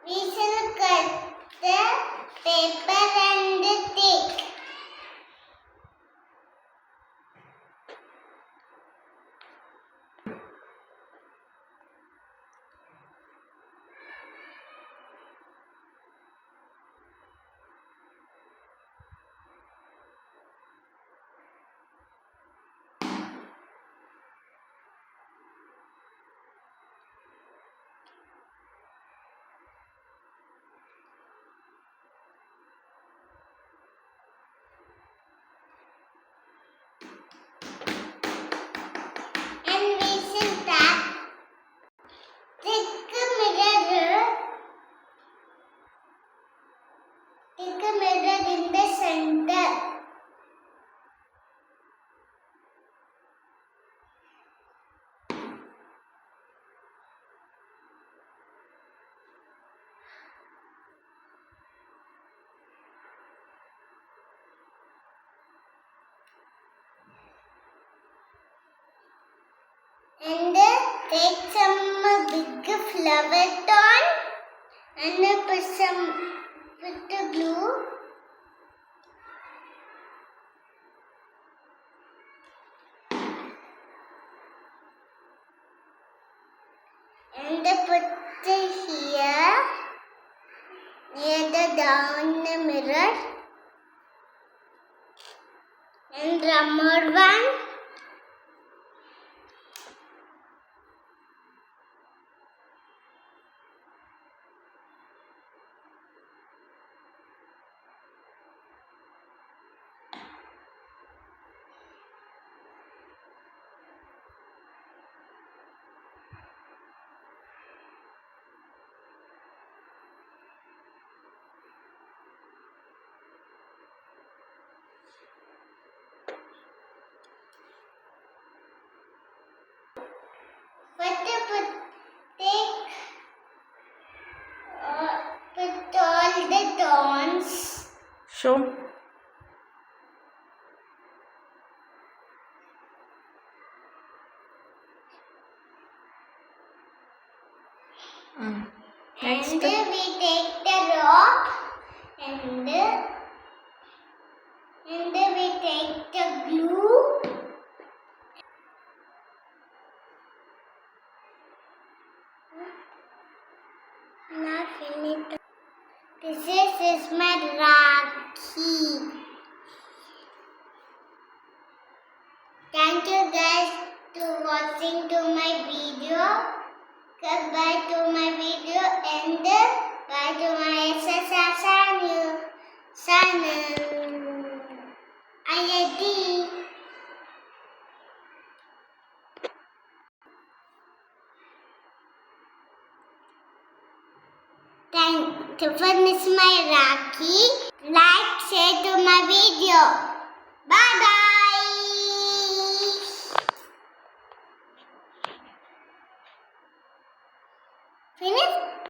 We shall cut the paper and take. And we shall tap take a mirror in the center. And take some big flower tone and put the glue. And put here near the down the mirror. And one more one. Put all the tones. Show. Next. And we take the rock and we take the glue. Now finish. This is my Rakhi. Thank you guys to watching to my video. Goodbye to my video and bye to my SSR channel. IIT. To finish my Rakhi, like, share to my video. Bye bye. Finish.